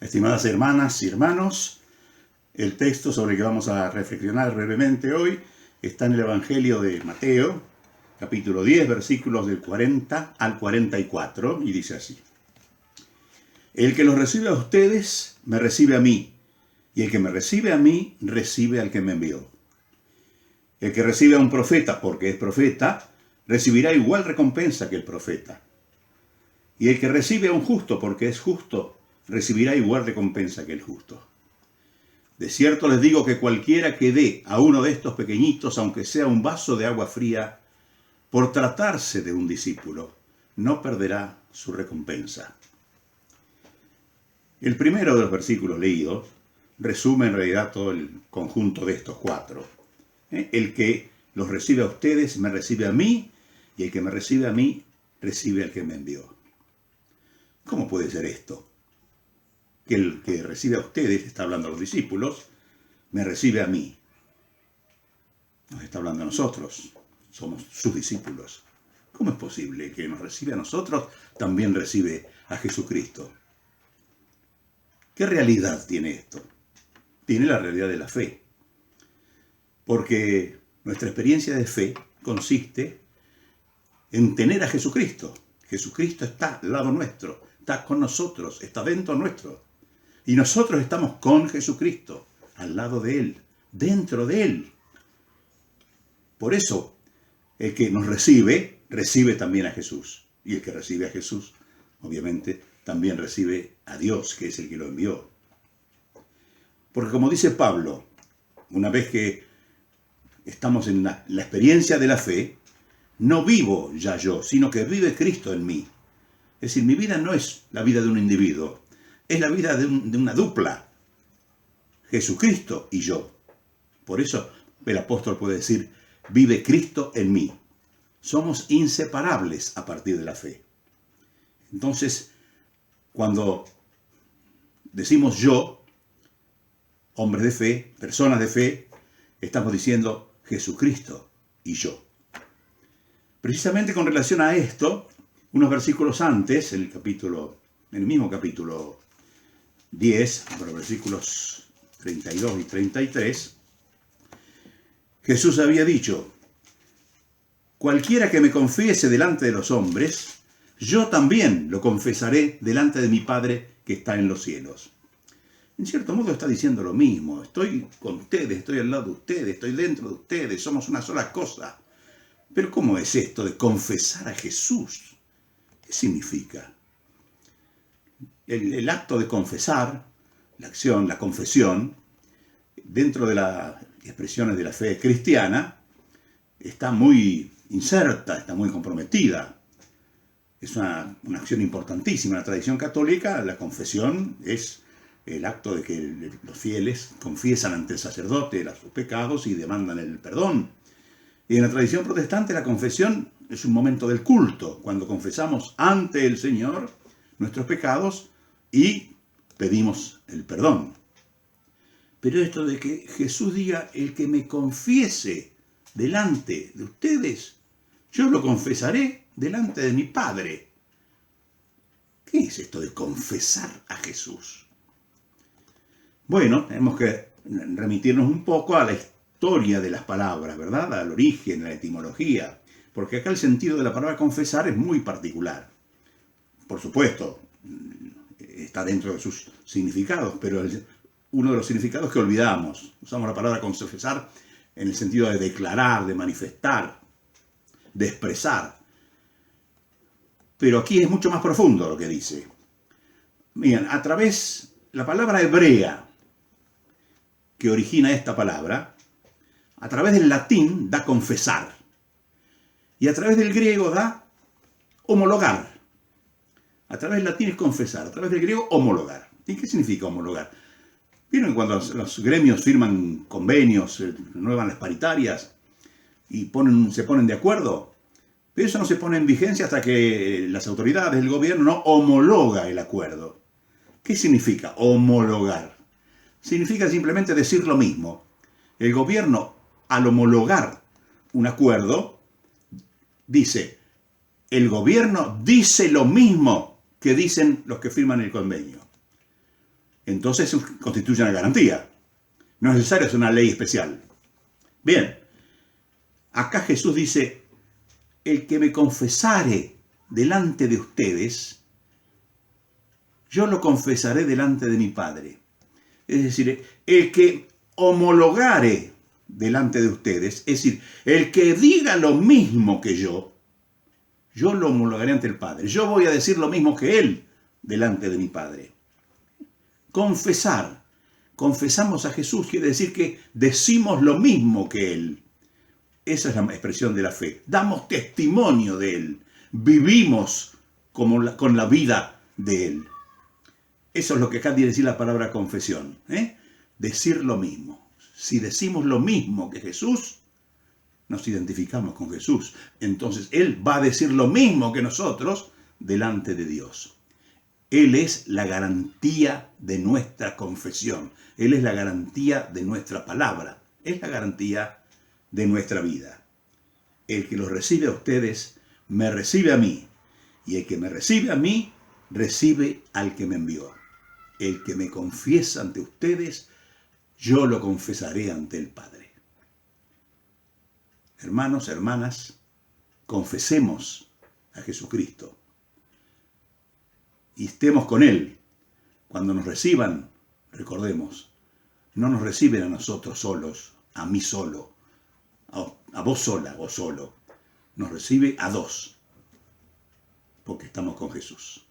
Estimadas hermanas y hermanos, el texto sobre el que vamos a reflexionar brevemente hoy está en el Evangelio de Mateo, capítulo 10, versículos del 40 al 44, y dice así: El que los recibe a ustedes, me recibe a mí, y el que me recibe a mí, recibe al que me envió. El que recibe a un profeta porque es profeta, recibirá igual recompensa que el profeta. Y el que recibe a un justo porque es justo, recibirá igual recompensa que el justo. De cierto les digo que cualquiera que dé a uno de estos pequeñitos, aunque sea un vaso de agua fría, por tratarse de un discípulo, no perderá su recompensa. El primero de los versículos leídos resume en realidad todo el conjunto de estos cuatro. El que los recibe a ustedes, me recibe a mí, y el que me recibe a mí, recibe al que me envió. ¿Cómo puede ser esto? Que el que recibe a ustedes, está hablando a los discípulos, me recibe a mí. Nos está hablando a nosotros, somos sus discípulos. ¿Cómo es posible que nos recibe a nosotros, también recibe a Jesucristo? ¿Qué realidad tiene esto? Tiene la realidad de la fe. Porque nuestra experiencia de fe consiste en tener a Jesucristo. Jesucristo está al lado nuestro, está con nosotros, está dentro nuestro. Y nosotros estamos con Jesucristo, al lado de Él, dentro de Él. Por eso, el que nos recibe, recibe también a Jesús. Y el que recibe a Jesús, obviamente, también recibe a Dios, que es el que lo envió. Porque como dice Pablo, una vez que estamos en la experiencia de la fe, no vivo ya yo, sino que vive Cristo en mí. Es decir, mi vida no es la vida de un individuo, es la vida de una dupla, Jesucristo y yo. Por eso el apóstol puede decir, vive Cristo en mí. Somos inseparables a partir de la fe. Entonces, cuando decimos yo, hombres de fe, personas de fe, estamos diciendo Jesucristo y yo. Precisamente con relación a esto, unos versículos antes, en el mismo capítulo 10, los versículos 32 y 33, Jesús había dicho: cualquiera que me confiese delante de los hombres, yo también lo confesaré delante de mi Padre que está en los cielos. En cierto modo está diciendo lo mismo. Estoy con ustedes, estoy al lado de ustedes, estoy dentro de ustedes, somos una sola cosa. Pero ¿cómo es esto de confesar a Jesús? ¿Qué significa? El acto de confesar, la acción, la confesión, dentro de las expresiones de la fe cristiana, está muy inserta, está muy comprometida. Es una acción importantísima. En la tradición católica, la confesión es el acto de que los fieles confiesan ante el sacerdote sus pecados y demandan el perdón. Y en la tradición protestante la confesión es un momento del culto, cuando confesamos ante el Señor nuestros pecados y pedimos el perdón. Pero esto de que Jesús diga, el que me confiese delante de ustedes, yo lo confesaré delante de mi Padre. ¿Qué es esto de confesar a Jesús? Bueno, tenemos que remitirnos un poco a la historia de las palabras, ¿verdad? Al origen, a la etimología. Porque acá el sentido de la palabra confesar es muy particular. Por supuesto, está dentro de sus significados, pero uno de los significados que olvidamos. Usamos la palabra confesar en el sentido de declarar, de manifestar, de expresar. Pero aquí es mucho más profundo lo que dice. Miren, la palabra hebrea que origina esta palabra, a través del latín da confesar. Y a través del griego da homologar. A través del latín es confesar, a través del griego homologar. ¿Y qué significa homologar? ¿Vieron cuando los gremios firman convenios, renuevan las paritarias y se ponen de acuerdo? Pero eso no se pone en vigencia hasta que las autoridades del gobierno no homologa el acuerdo. ¿Qué significa homologar? Significa simplemente decir lo mismo. El gobierno, al homologar un acuerdo, dice, el gobierno dice lo mismo que dicen los que firman el convenio. entonces constituye una garantía. No es necesario hacer una ley especial. Bien, acá Jesús dice, el que me confesare delante de ustedes, yo lo confesaré delante de mi Padre. Es decir, el que homologare delante de ustedes, es decir, el que diga lo mismo que yo lo homologaré ante el Padre. Yo voy a decir lo mismo que Él delante de mi Padre. Confesar. Confesamos a Jesús quiere decir que decimos lo mismo que Él. Esa es la expresión de la fe. Damos testimonio de Él. Vivimos con la vida de Él. Eso es lo que acá quiere decir la palabra confesión. Decir lo mismo. Si decimos lo mismo que Jesús, nos identificamos con Jesús. Entonces Él va a decir lo mismo que nosotros delante de Dios. Él es la garantía de nuestra confesión. Él es la garantía de nuestra palabra. Es la garantía de nuestra vida. El que los recibe a ustedes, me recibe a mí. Y el que me recibe a mí, recibe al que me envió. El que me confiesa ante ustedes, yo lo confesaré ante el Padre. Hermanos, hermanas, confesemos a Jesucristo. Y estemos con Él. Cuando nos reciban, recordemos, no nos reciben a nosotros solos, a mí solo, a vos sola, vos solo. Nos recibe a dos, porque estamos con Jesús.